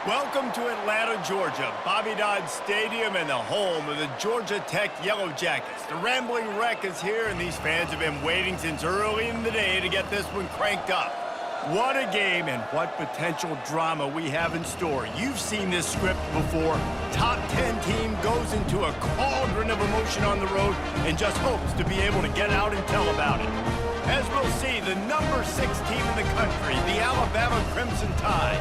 Welcome to Atlanta, Georgia, Bobby Dodd Stadium and the home of the Georgia Tech Yellow Jackets. The Rambling Wreck is here, and these fans have been waiting since early in the day to get this one cranked up. What a game and what potential drama we have in store. You've seen this script before. Top 10 team goes into a cauldron of emotion on the road and just hopes to be able to get out and tell about it. As we'll see, the number 6 team in the country, the Alabama Crimson Tide,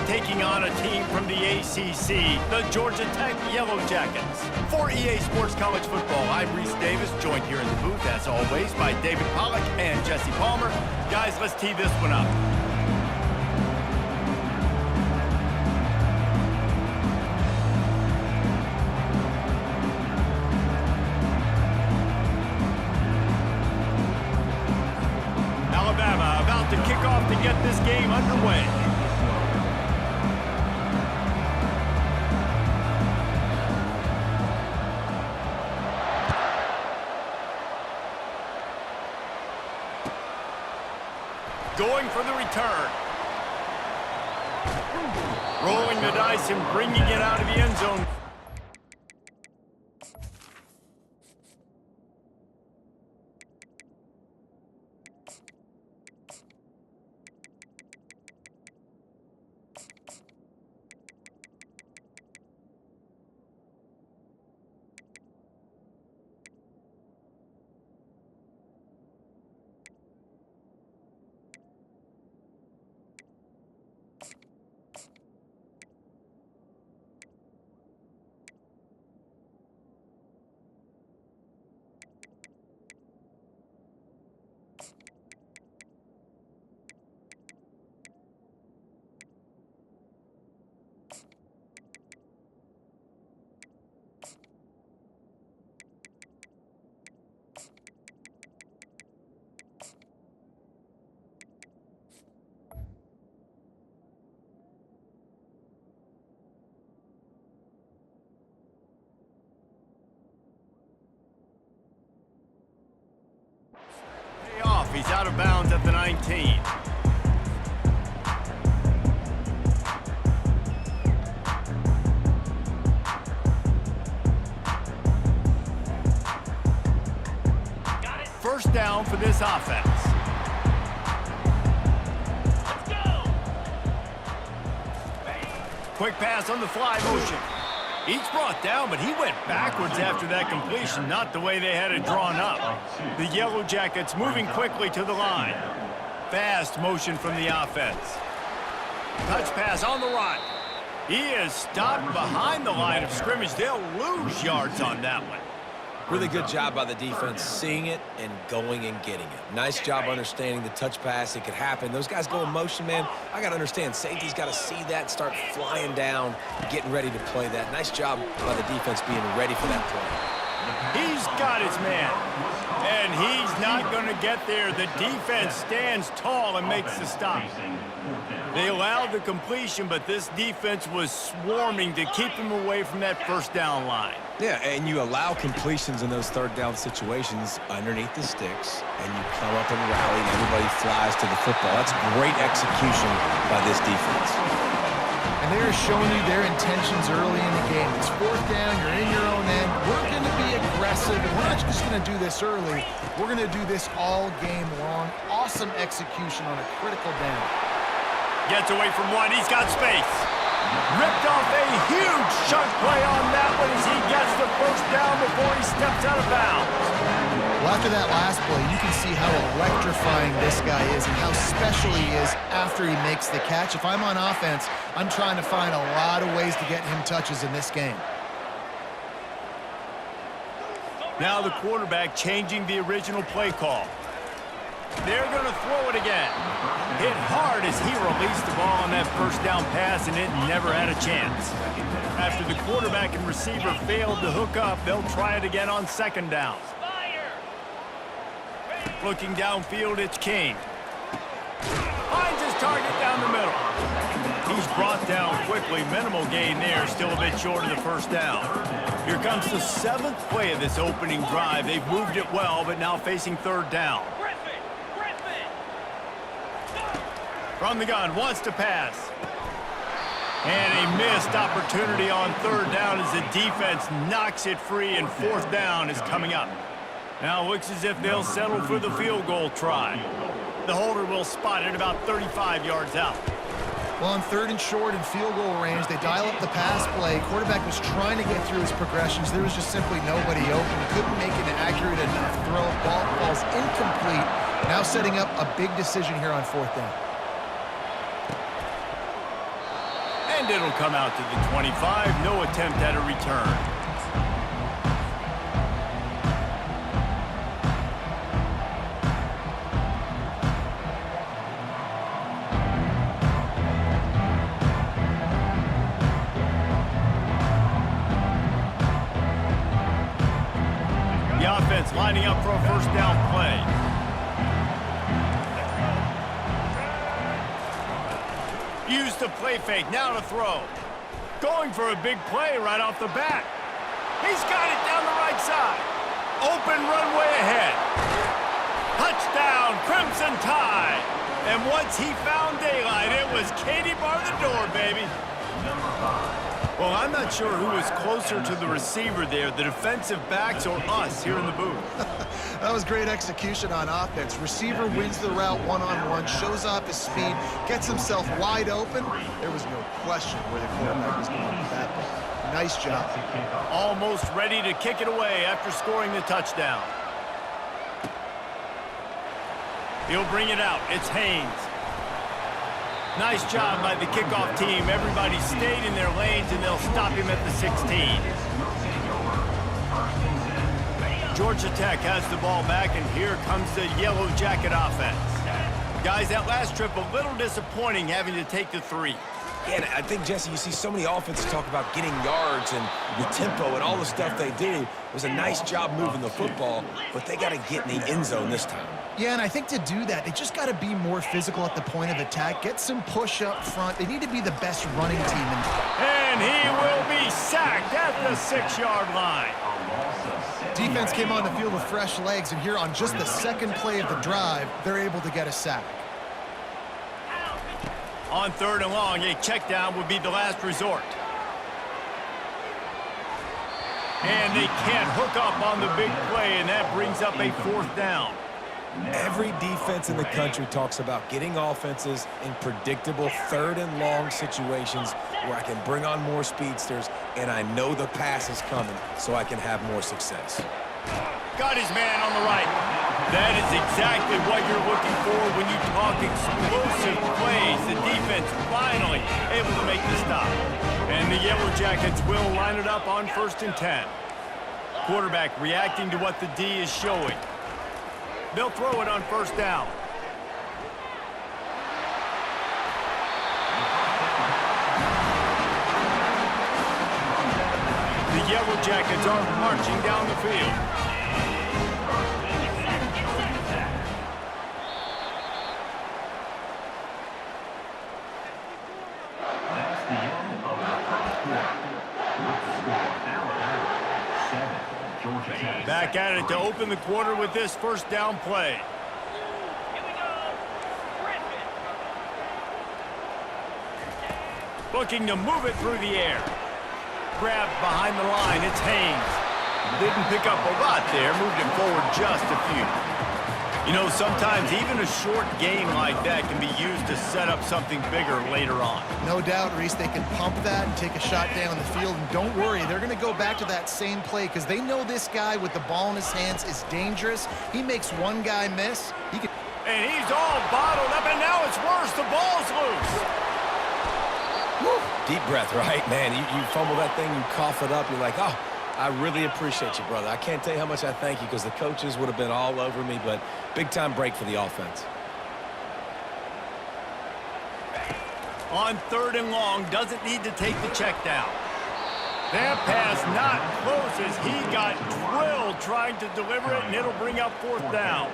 taking on a team from the ACC, the Georgia Tech Yellow Jackets. For EA Sports College Football, I'm Reese Davis, joined here in the booth, as always, by David Pollack and Jesse Palmer. Guys, let's tee this one up. Alabama about to kick off to get this game underway. Going for the return. Rolling the dice and bringing it out of the end zone. He's out of bounds at the 19. First down for this offense. Let's go. Quick pass on the fly motion. Each brought down, but he went backwards after that completion, not the way they had it drawn up. The Yellow Jackets moving quickly to the line. Fast motion from the offense. Touch pass on the run. He is stopped behind the line of scrimmage. They'll lose yards on that one. Really good job by the defense, seeing it and going and getting it. Nice job understanding the touch pass. It could happen. Those guys go in motion, man. I got to understand, safety's got to see that, start flying down, getting ready to play that. Nice job by the defense being ready for that play. He's got his man, and he's not going to get there. The defense stands tall and makes the stop. They allowed the completion, but this defense was swarming to keep them away from that first down line. Yeah, and you allow completions in those third down situations underneath the sticks, and you come up and rally, and everybody flies to the football. That's great execution by this defense. And they're showing you their intentions early in the game. It's fourth down, you're in your own end. We're going to be aggressive, and we're not just going to do this early. We're going to do this all game long. Awesome execution on a critical down. Gets away from one, he's got space. Ripped off a huge chunk play on that one as he gets the first down before he steps out of bounds. Well, after that last play, you can see how electrifying this guy is and how special he is after he makes the catch. If I'm on offense, I'm trying to find a lot of ways to get him touches in this game. Now the quarterback changing the original play call. They're going to throw it again. Hit hard as he released the ball on that first down pass, and it never had a chance. After the quarterback and receiver failed to hook up, they'll try it again on second down. Looking downfield, it's King. Finds his target down the middle. He's brought down quickly. Minimal gain there, still a bit short of the first down. Here comes the 7th play of this opening drive. They've moved it well, but now facing third down. From the gun, wants to pass. And a missed opportunity on third down as the defense knocks it free, and fourth down is coming up. Now it looks as if they'll settle for the field goal try. The holder will spot it about 35 yards out. Well, on third and short and field goal range, they dial up the pass play. Quarterback was trying to get through his progressions. There was just simply nobody open. Couldn't make an accurate enough throw. Ball falls incomplete. Now setting up a big decision here on fourth down. And it'll come out to the 25. No attempt at a return. Lining up for a first down play. Use the play fake, now to throw. Going for a big play right off the bat. He's got it down the right side. Open runway ahead. Touchdown, Crimson Tide. And once he found daylight, it was Katie bar the door, baby. Well, I'm not sure who was closer to the receiver there, the defensive backs or us here in the booth. That was great execution on offense. Receiver wins the route one-on-one, shows off his speed, gets himself wide open. There was no question where the quarterback was going with that ball. Nice job. Almost ready to kick it away after scoring the touchdown. He'll bring it out. It's Haynes. Nice job by the kickoff team. Everybody stayed in their lanes, and they'll stop him at the 16. Georgia Tech has the ball back, and here comes the Yellow Jacket offense. Guys, that last trip a little disappointing having to take the 3. Yeah, and I think, Jesse, you see so many offenses talk about getting yards and the tempo and all the stuff they do. It was a nice job moving the football, but they got to get in the end zone this time. Yeah, and I think to do that, they just got to be more physical at the point of attack, get some push up front. They need to be the best running team. And he will be sacked at the 6-yard line. Defense came on the field with fresh legs, and here on just the second play of the drive, they're able to get a sack. On third and long, a check down would be the last resort. And they can't hook up on the big play, and that brings up a fourth down. Every defense in the country talks about getting offenses in predictable third and long situations where I can bring on more speedsters and I know the pass is coming so I can have more success. Got his man on the right. That is exactly what you're looking for when you talk explosive plays. The defense finally able to make the stop. And the Yellow Jackets will line it up on 1st and 10. Quarterback reacting to what the D is showing. They'll throw it on first down. The Yellow Jackets are marching down the field. Back at it to open the quarter with this first down play. Looking to move it through the air. Grabbed behind the line, it's Haynes. Didn't pick up a lot there, moved him forward just a few. You know, sometimes even a short gain like that can be used to set up something bigger later on. No doubt, Reese, they can pump that and take a shot down the field. And don't worry, they're going to go back to that same play because they know this guy with the ball in his hands is dangerous. He makes one guy miss. And he's all bottled up, and now it's worse. The ball's loose. Woo. Deep breath, right? Man, you fumble that thing, you cough it up, you're like, oh, I really appreciate you, brother. I can't tell you how much I thank you because the coaches would have been all over me, but big-time break for the offense. On third and long, doesn't need to take the check down. That pass not close as he got drilled trying to deliver it, and it'll bring up fourth down.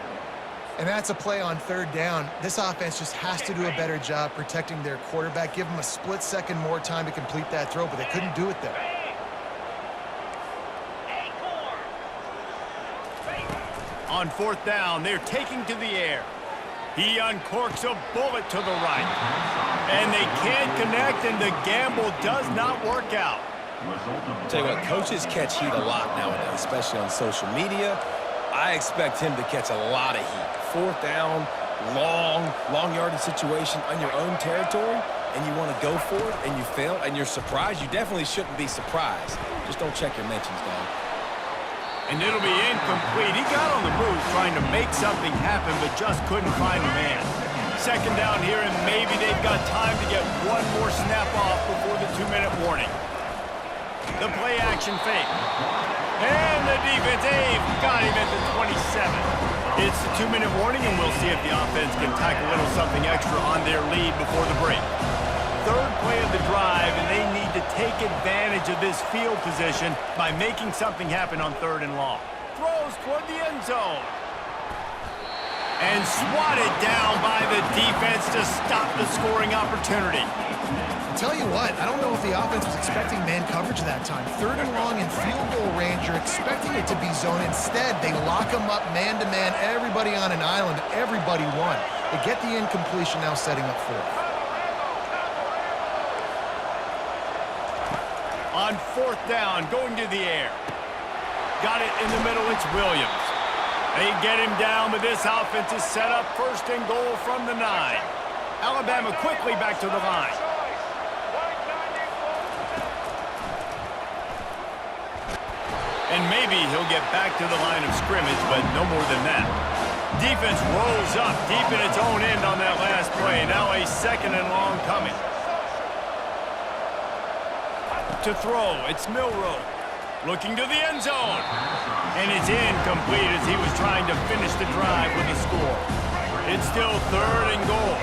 And that's a play on third down. This offense just has to do a better job protecting their quarterback. Give them a split second more time to complete that throw, but they couldn't do it there. On fourth down, they're taking to the air. He uncorks a bullet to the right. And they can't connect, and the gamble does not work out. Tell you what, coaches catch heat a lot nowadays, especially on social media. I expect him to catch a lot of heat. Fourth down, long yardage situation on your own territory, and you want to go for it, and you fail, and you're surprised. You definitely shouldn't be surprised. Just don't check your mentions, dog. And it'll be incomplete. He got on the move trying to make something happen, but just couldn't find the man. Second down here, and maybe they've got time to get one more snap off before the 2-minute warning. The play action fake. And the defense, got him at the 27. It's the 2-minute warning, and we'll see if the offense can tack a little something extra on their lead before the break. Third play of the drive, and they need to take advantage of this field position by making something happen on 3rd and long. Throws toward the end zone. And swatted down by the defense to stop the scoring opportunity. I'll tell you what, I don't know if the offense was expecting man coverage that time. 3rd and long in field goal range, you're expecting it to be zone. Instead, they lock them up man-to-man, everybody on an island, everybody won. They get the incompletion, now setting up 4th. On 4th down, going to the air. Got it in the middle, it's Williams. They get him down, but this offense is set up 1st and goal from the 9. Alabama quickly back to the line. And maybe he'll get back to the line of scrimmage, but no more than that. Defense rolls up deep in its own end on that last play. Now a 2nd and long coming. To throw, it's Milroe. Looking to the end zone. And it's incomplete as he was trying to finish the drive with a score. It's still 3rd and goal.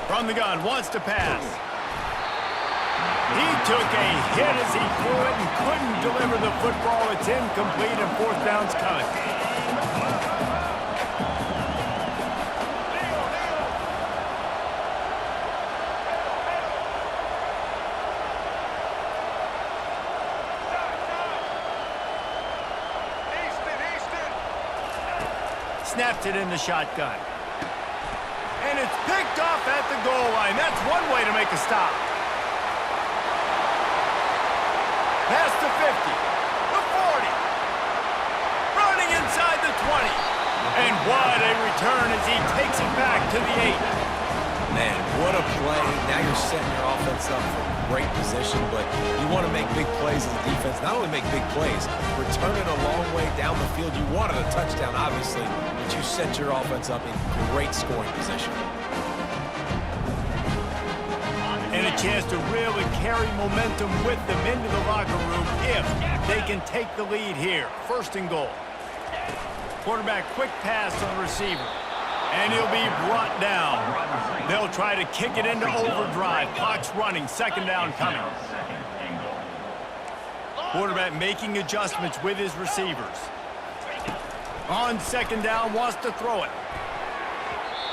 From the gun, wants to pass. He took a hit as he threw it and couldn't deliver the football. It's incomplete and 4th down's coming. Snapped it in the shotgun. And it's picked off at the goal line. That's one way to make a stop. Past the 50, the 40. Running inside the 20. And what a return as he takes it back to the 8. Man, what a play. Now you're setting your offense up for great position, but you want to make big plays as a defense. Not only make big plays, return it a long way down the field. You wanted a touchdown, obviously, but you set your offense up in great scoring position. And a chance to really carry momentum with them into the locker room if they can take the lead here. 1st and goal. Quarterback quick pass to the receiver. And he'll be brought down. They'll try to kick it into overdrive. Clock's running. 2nd down coming. Quarterback making adjustments with his receivers. On 2nd down, wants to throw it.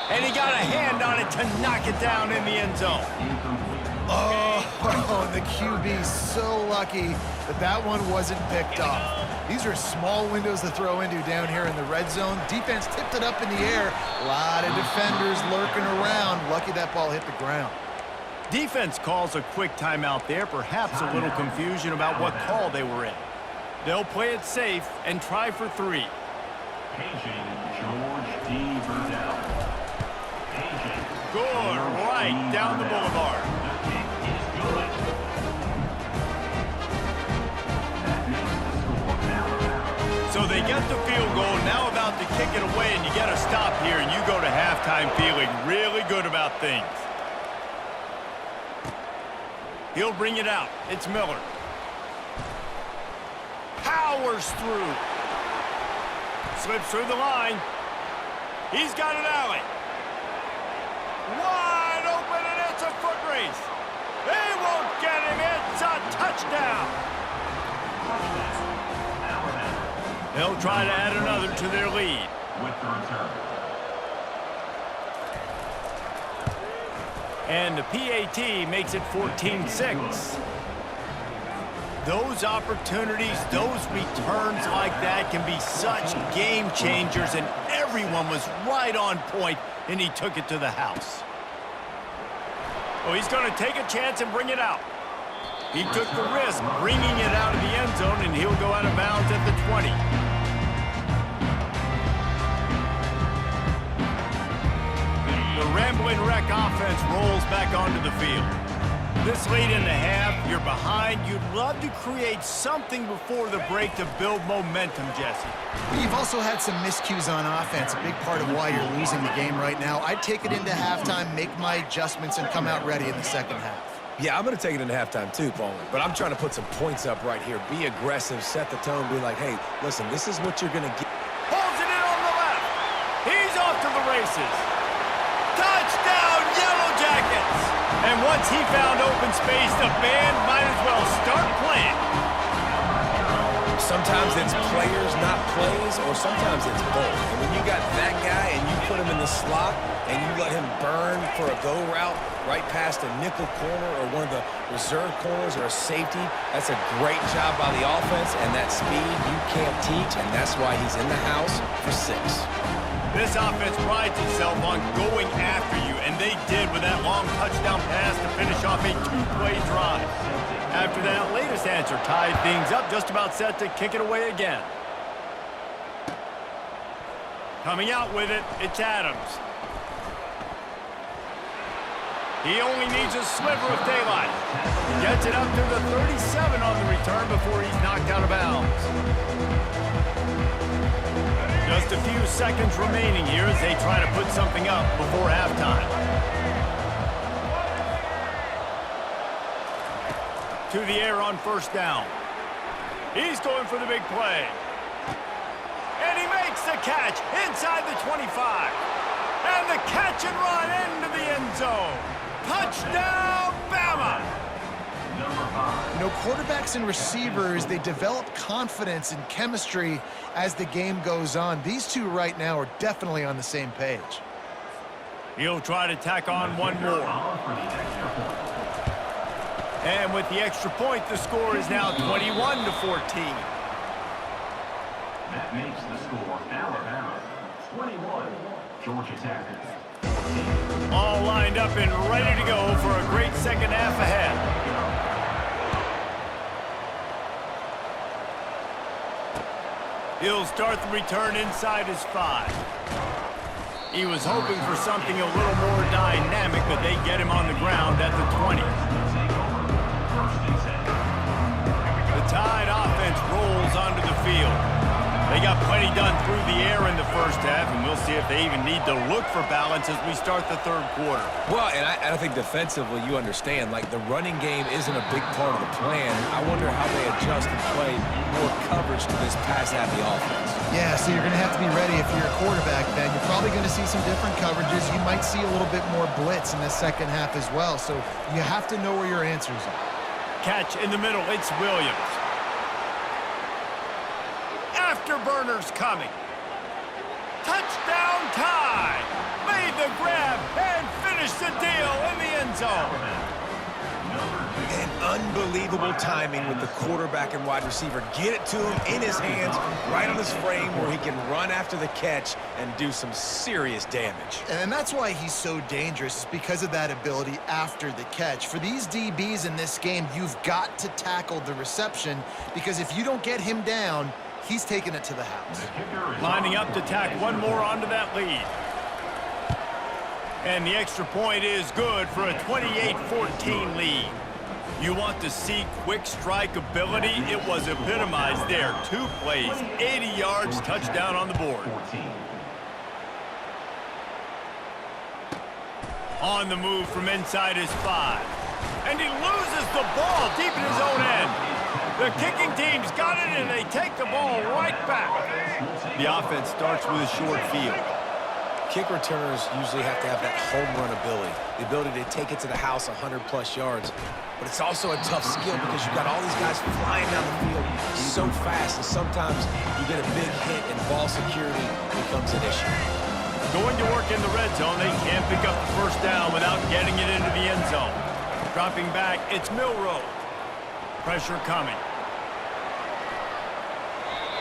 And he got a hand on it to knock it down in the end zone. Oh, the QB so lucky that that one wasn't picked off. These are small windows to throw into down here in the red zone. Defense tipped it up in the air. A lot of defenders lurking around. Lucky that ball hit the ground. Defense calls a quick timeout there. Perhaps a little confusion about what call they were in. They'll play it safe and try for 3. Good, right down the boulevard. So they get the field goal, now about to kick it away, and you get a stop here, and you go to halftime feeling really good about things. He'll bring it out. It's Miller. Powers through. Slips through the line. He's got an alley. Wide open, and it's a foot race. They won't get him. It's a touchdown. They'll try to add another to their lead. With the return. And the PAT makes it 14-6. Those opportunities, those returns like that can be such game changers, and everyone was right on point, and he took it to the house. Well, he's going to take a chance and bring it out. He took the risk bringing it out of the end zone, and he'll go out of bounds at the 20. The Rambling Wreck offense rolls back onto the field. This late in the half, you're behind. You'd love to create something before the break to build momentum, Jesse. You've also had some miscues on offense, a big part of why you're losing the game right now. I'd take it into halftime, make my adjustments, and come out ready in the second half. Yeah, I'm going to take it into halftime too, Paul. But I'm trying to put some points up right here. Be aggressive, set the tone, be like, hey, listen, this is what you're going to get. Pulls it in on the left. He's off to the races. Touchdown, Yellow Jackets! And once he found open space, the band might as well start playing. Sometimes it's players, not plays, or sometimes it's both. And when you got that guy and you put him in the slot and you let him burn for a go route right past a nickel corner or one of the reserve corners or a safety, that's a great job by the offense, and that speed you can't teach, and that's why he's in the house for 6. This offense prides itself on going after you, and they did with that long touchdown pass to finish off a 2-play drive. After that latest answer tied things up, just about set to kick it away again. Coming out with it, it's Adams. He only needs a sliver of daylight. Gets it up to the 37 on the return before he's knocked out of bounds. Just a few seconds remaining here as they try to put something up before halftime. To the air on first down. He's going for the big play. And he makes the catch inside the 25. And the catch and run into the end zone. Touchdown, Bama! You know, quarterbacks and receivers, they develop confidence and chemistry as the game goes on. These two right now are definitely on the same page. He'll try to tack on one more. And with the extra point, the score is now 21-14. That makes the score Alabama 21, Georgia Tech 14. All lined up and ready to go for a great second half ahead. He'll start the return inside his 5. He was hoping for something a little more dynamic, but they get him on the ground at the 20. The Tide offense rolls onto the field. They got plenty done through the air in the first half, and we'll see if they even need to look for balance as we start the third quarter. Well, and I think defensively you understand, like the running game isn't a big part of the plan. I wonder how they adjust and play more coverage to this pass happy offense. Yeah, so you're going to have to be ready if you're a quarterback, Ben. You're probably going to see some different coverages. You might see a little bit more blitz in the second half as well, so you have to know where your answers are. Catch in the middle, it's Williams. Afterburners coming. Touchdown Tide! Made the grab and finished the deal in the end zone. And unbelievable timing with the quarterback and wide receiver. Get it to him in his hands, right on his frame where he can run after the catch and do some serious damage. And that's why he's so dangerous, because of that ability after the catch. For these DBs in this game, you've got to tackle the reception, because if you don't get him down, he's taking it to the house. Lining up to tack one more onto that lead. And the extra point is good for a 28-14 lead. You want to see quick strike ability? It was epitomized there. 2 plays, 80 yards, touchdown on the board. On the move from inside his 5. And he loses the ball deep in his own end. The kicking team's got it, and they take the ball right back. The offense starts with a short field. Kick returners usually have to have that home run ability, the ability to take it to the house 100-plus yards. But it's also a tough skill because you've got all these guys flying down the field so fast, and sometimes you get a big hit and ball security becomes an issue. Going to work in the red zone, they can't pick up the first down without getting it into the end zone. Dropping back, it's Milroe. Pressure coming.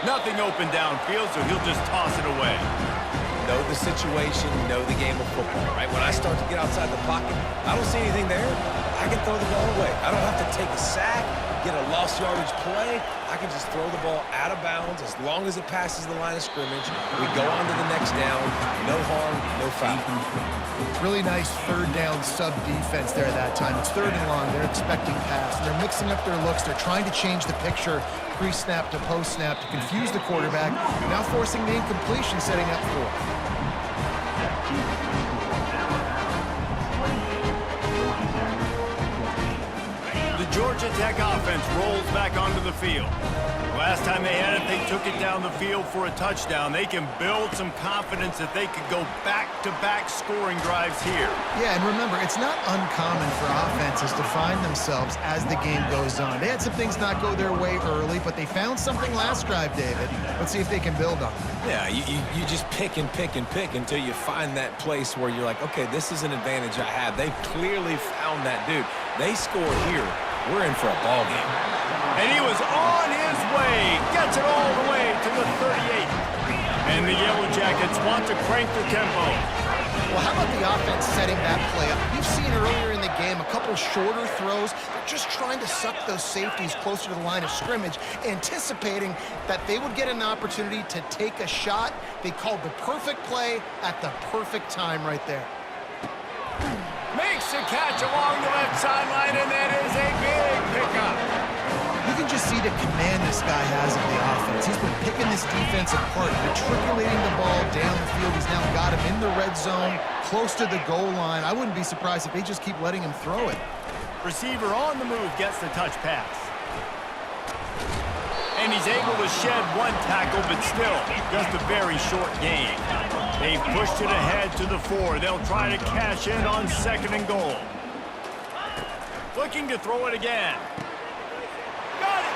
Nothing open downfield, so he'll just toss it away. Know the situation, know the game of football, right? When I start to get outside the pocket, I don't see anything there. I can throw the ball away. I don't have to take a sack, get a lost yardage play. I can just throw the ball out of bounds as long as it passes the line of scrimmage. We go on to the next down. No harm, no foul. Really nice third down sub defense there at that time. It's third and long. They're expecting pass. They're mixing up their looks. They're trying to change the picture pre-snap to post-snap to confuse the quarterback. Now forcing the incompletion, setting up fourth. The Georgia Tech offense rolls back onto the field. Last time they had it, they took it down the field for a touchdown. They can build some confidence that they could go back-to-back scoring drives here. Yeah, and remember, it's not uncommon for offenses to find themselves as the game goes on. They had some things not go their way early, but they found something last drive, David. Let's see if they can build on it. Yeah, you just pick and pick and pick until you find that place where you're like, okay, this is an advantage I have. They've clearly found that dude. They score here. We're in for a ball game. And he was on his way. Gets it all the way to the 38. And the Yellow Jackets want to crank the tempo. Well, how about the offense setting that play up? You've seen earlier in the game a couple shorter throws. They're just trying to suck those safeties closer to the line of scrimmage, anticipating that they would get an opportunity to take a shot. They called the perfect play at the perfect time right there. Makes a catch along the left sideline, and that is a big pickup. You can just see the command this guy has of the offense. He's been picking this defense apart, matriculating the ball down the field. He's now got him in the red zone, close to the goal line. I wouldn't be surprised if they just keep letting him throw it. Receiver on the move gets the touch pass. And he's able to shed one tackle, but still, just a very short gain. They've pushed it ahead to the 4. They'll try to cash in on 2nd and goal. Looking to throw it again. Got it!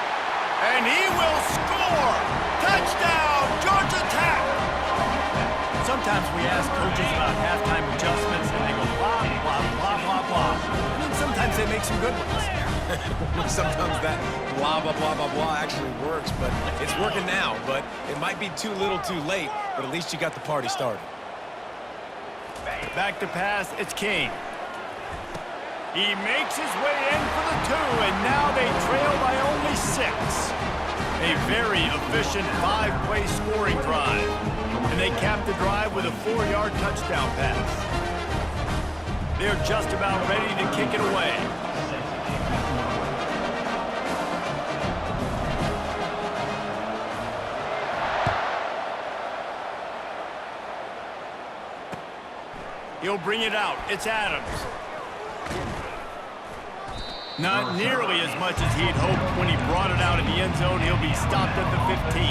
And he will score! Touchdown, Georgia Tech! Sometimes we ask coaches about halftime adjustments, and they go blah, blah, blah, blah, blah. And then sometimes they make some good ones. Sometimes that blah, blah, blah, blah, blah actually works, but it's working now. But it might be too little too late, but at least you got the party started. Back to pass, it's King. He makes his way in for the 2, and now they trail by only 6. A very efficient 5-play scoring drive. And they cap the drive with a 4-yard touchdown pass. They're just about ready to kick it away. He'll bring it out. It's Adams. Not nearly as much as he'd hoped when he brought it out in the end zone. He'll be stopped at the 15.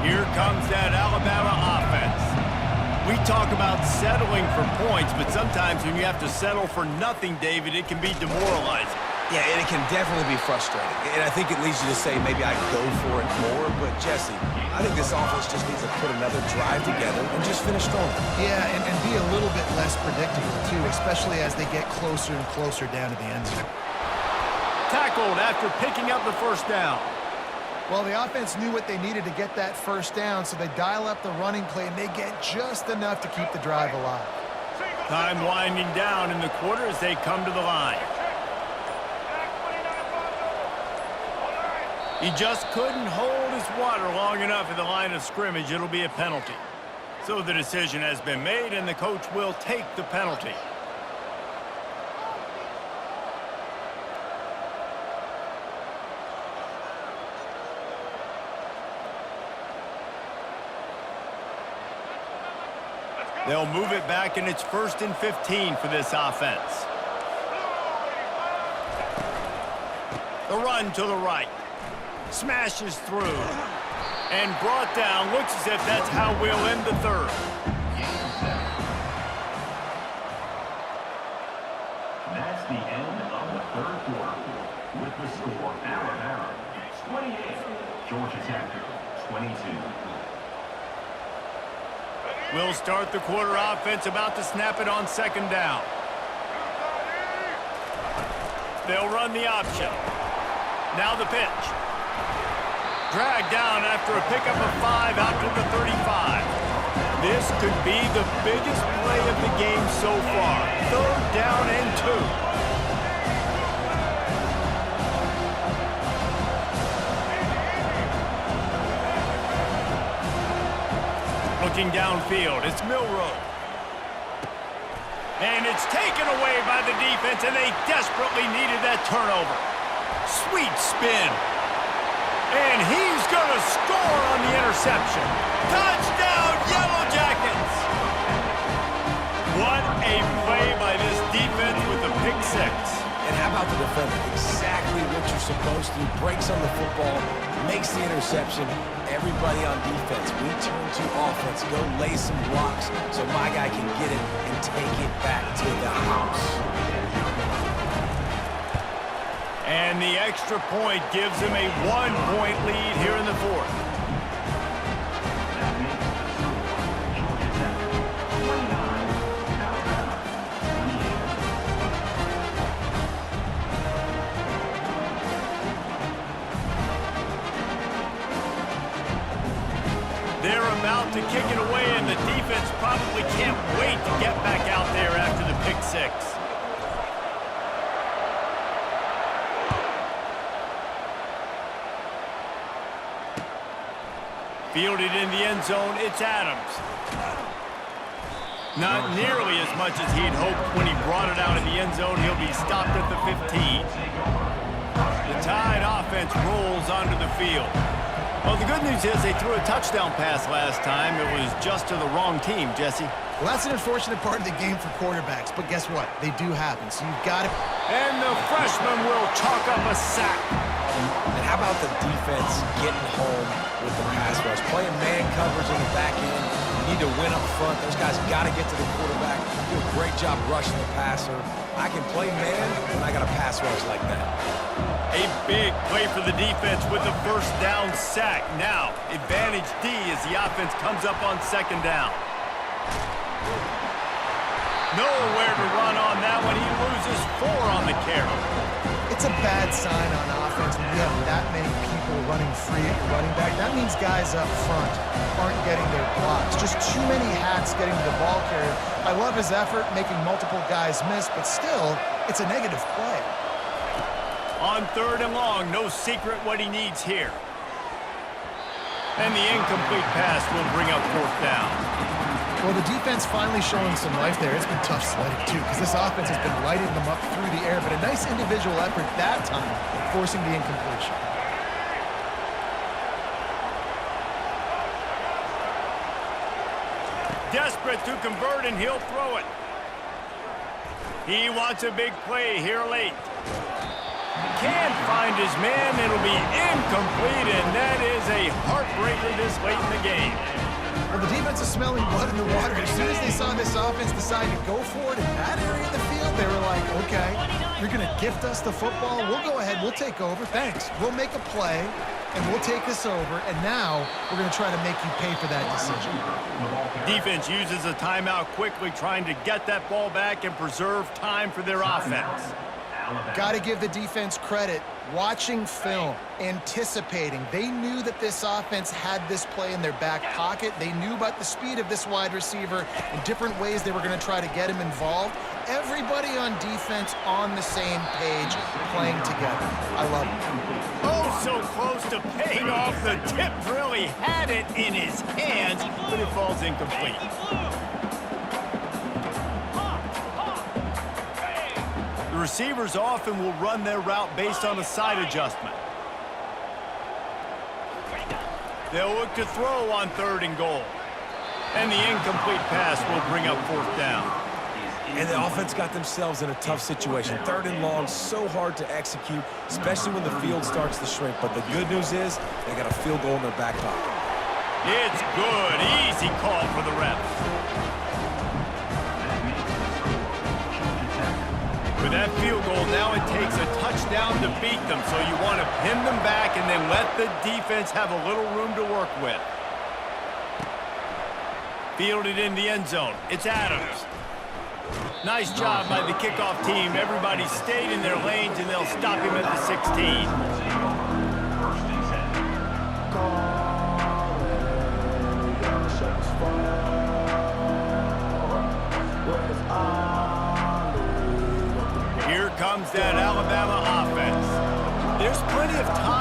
Here comes that Alabama offense. We talk about settling for points, but sometimes when you have to settle for nothing, David, it can be demoralizing. Yeah, and it can definitely be frustrating. And I think it leads you to say maybe I'd go for it more. But, Jesse, I think this offense just needs to put another drive together and just finish strong. Yeah, and be a little bit less predictable, too, especially as they get closer and closer down to the end zone. Tackled after picking up the first down. Well, the offense knew what they needed to get that first down, so they dial up the running play, and they get just enough to keep the drive alive. Time winding down in the quarter as they come to the line. He just couldn't hold his water long enough at the line of scrimmage. It'll be a penalty. So the decision has been made, and the coach will take the penalty. They'll move it back, and it's 1st and 15 for this offense. The run to the right. Smashes through. And brought down. Looks as if that's how we'll end the 3rd. That's the end of the 3rd quarter. With the score, Alabama 28, Georgia Tech 22. We'll start the quarter offense, about to snap it on 2nd down. They'll run the option. Now the pitch. Dragged down after a pickup of 5 out to the 35. This could be the biggest play of the game so far. 3rd down and 2. Looking downfield, it's Milrow. And it's taken away by the defense, and they desperately needed that turnover. Sweet spin. And he's going to score on the interception. Touchdown, Yellow Jackets! What a play by this defense with the pick 6. And how about the defender? Exactly what you're supposed to. Breaks on the football, makes the interception. Everybody on defense, we turn to offense. Go lay some blocks so my guy can get it and take it back to the house. And the extra point gives him a 1-point lead here in the 4th. They're about to kick it away, and the defense probably can't wait to get back out there after the pick 6. Fielded in the end zone, it's Adams. Not nearly as much as he'd hoped when he brought it out in the end zone. He'll be stopped at the 15. The Tide offense rolls onto the field. Well, the good news is they threw a touchdown pass last time. It was just to the wrong team, Jesse. Well, that's an unfortunate part of the game for quarterbacks, but guess what? They do happen, so you've got to... And the freshman will chalk up a sack. And how about the defense getting home with the pass rush? Playing man coverage in the back end. You need to win up front. Those guys got to get to the quarterback. Do a great job rushing the passer. I can play man when I got a pass rush like that. A big play for the defense with the 1st down sack. Now, advantage D as the offense comes up on 2nd down. Nowhere to run on that one. He loses 4 on the carry. It's a bad sign on offense when you have that many people running free at your running back. That means guys up front aren't getting their blocks. Just too many hats getting to the ball carrier. I love his effort, making multiple guys miss, but still, it's a negative play. On 3rd and long, no secret what he needs here. And the incomplete pass will bring up 4th down. Well, the defense finally showing some life there. It's been tough sledding, too, because this offense has been lighting them up through the air, but a nice individual effort that time, forcing the incompletion. Desperate to convert, and he'll throw it. He wants a big play here late. Can't find his man. It'll be incomplete, and that is a heartbreaker this late in the game. Well, the defense is smelling blood in the water. As soon as they saw this offense decide to go for it in that area of the field, they were like, okay, you're going to gift us the football. We'll go ahead. We'll take over. Thanks. We'll make a play, and we'll take this over. And now we're going to try to make you pay for that decision. Defense uses a timeout quickly, trying to get that ball back and preserve time for their offense. Got to give the defense credit. Watching film, anticipating. They knew that this offense had this play in their back pocket. They knew about the speed of this wide receiver and different ways they were going to try to get him involved. Everybody on defense on the same page, playing together. I love it. Oh, so close to paying off. The tip really had it in his hands, but it falls incomplete. Receivers often will run their route based on a side adjustment. They'll look to throw on 3rd and goal. And the incomplete pass will bring up 4th down. And the offense got themselves in a tough situation. 3rd and long, so hard to execute, especially when the field starts to shrink. But the good news is they got a field goal in their back pocket. It's good. Easy call for the refs. With that field goal, now it takes a touchdown to beat them, so you want to pin them back and then let the defense have a little room to work with. Fielded in the end zone. It's Adams. Nice job by the kickoff team. Everybody stayed in their lanes, and they'll stop him at the 16.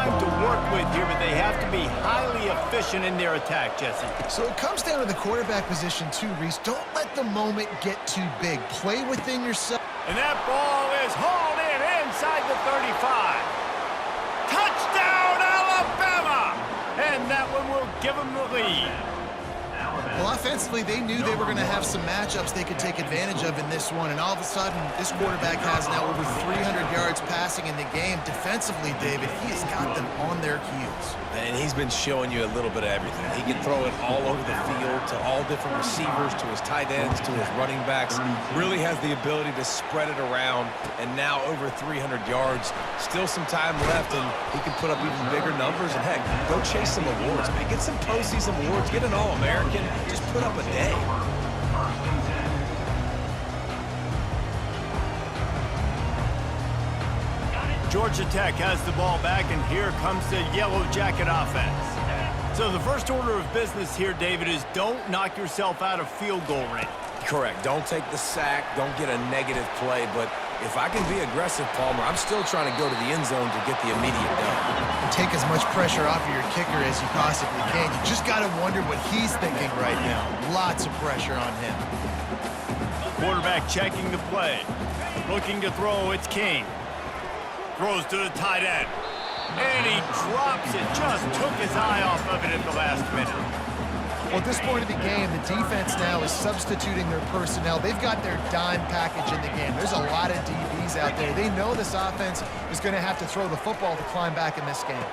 time to work with here, but they have to be highly efficient in their attack, Jesse. So it comes down to the quarterback position too, Reese. Don't let the moment get too big. Play within yourself. And that ball is hauled in inside the 35. Touchdown, Alabama! And that one will give them the lead. Well, offensively, they knew they were going to have some matchups they could take advantage of in this one, and all of a sudden, this quarterback has now over 300 yards passing in the game. Defensively, David, he has got them on their heels. And he's been showing you a little bit of everything. He can throw it all over the field to all different receivers, to his tight ends, to his running backs. Really has the ability to spread it around, and now over 300 yards. Still some time left, and he can put up even bigger numbers. And heck, go chase some awards, man. Get some postseason awards. Get an All-American. Just put up a day. Georgia Tech has the ball back, and here comes the Yellow Jacket offense. So the first order of business here, David, is don't knock yourself out of field goal range. Correct. Don't take the sack. Don't get a negative play. But if I can be aggressive, Palmer, I'm still trying to go to the end zone to get the immediate done. Take as much pressure off of your kicker as you possibly can. You just got to wonder what he's thinking right now. Lots of pressure on him. Quarterback checking the play. Looking to throw, it's King. Throws to the tight end. And he drops it. Just took his eye off of it at the last minute. Well, at this point of the game, the defense now is substituting their personnel. They've got their dime package in the game. There's a lot of DBs out there. They know this offense is going to have to throw the football to climb back in this game.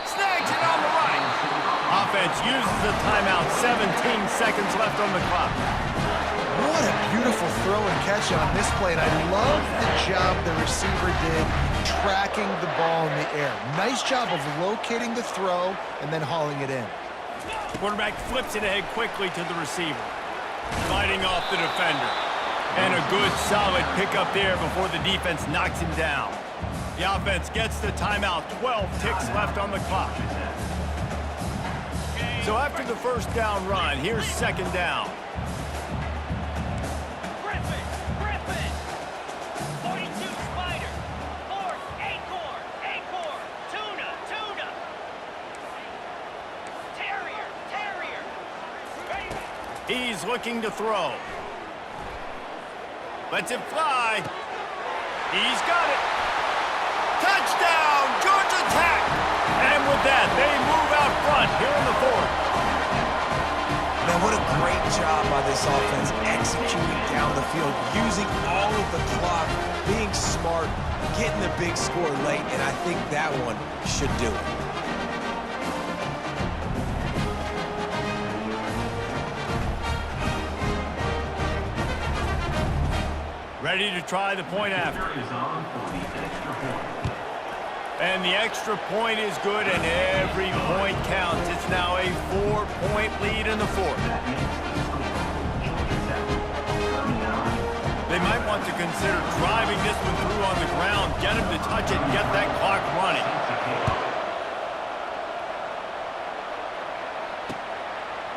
Snags it on the right. Offense uses the timeout. 17 seconds left on the clock. What a beautiful throw and catch on this play, and I love the job the receiver did tracking the ball in the air. Nice job of locating the throw and then hauling it in. Quarterback flips it ahead quickly to the receiver. Fighting off the defender. And a good, solid pickup there before the defense knocks him down. The offense gets the timeout. 12 ticks left on the clock. So after the first down run, here's second down. He's looking to throw. Lets it fly. He's got it. Touchdown, Georgia Tech! And with that, they move out front here in the fourth. Man, what a great job by this offense executing down the field, using all of the clock, being smart, getting the big score late, and I think that one should do it. Ready to try the point after. And the extra point is good, and every point counts. It's now a 4-point lead in the fourth. They might want to consider driving this one through on the ground, get him to touch it, and get that clock running.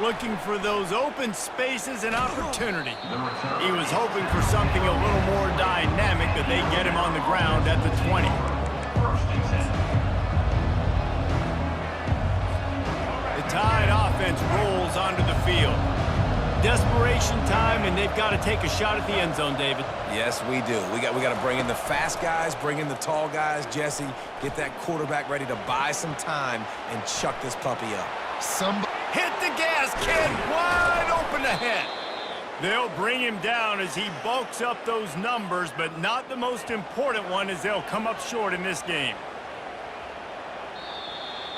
Looking for those open spaces and opportunity. He was hoping for something a little more dynamic, but they get him on the ground at the 20. The Tide offense rolls onto the field. Desperation time, and they've got to take a shot at the end zone, David. Yes, we do. We got to bring in the fast guys, bring in the tall guys, Jesse. Get that quarterback ready to buy some time and chuck this puppy up. Hit the gas, kid, wide open ahead. They'll bring him down as he bulks up those numbers, but not the most important one, as they'll come up short in this game.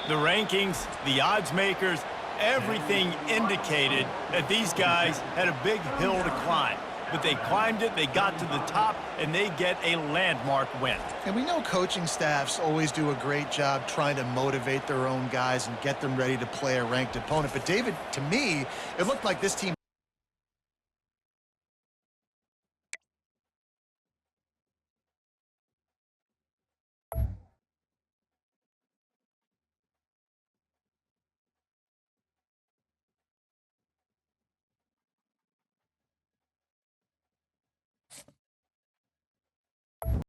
The rankings, the odds makers, everything indicated that these guys had a big hill to climb. But they climbed it, they got to the top, and they get a landmark win. And we know coaching staffs always do a great job trying to motivate their own guys and get them ready to play a ranked opponent. But, David, to me, it looked like this team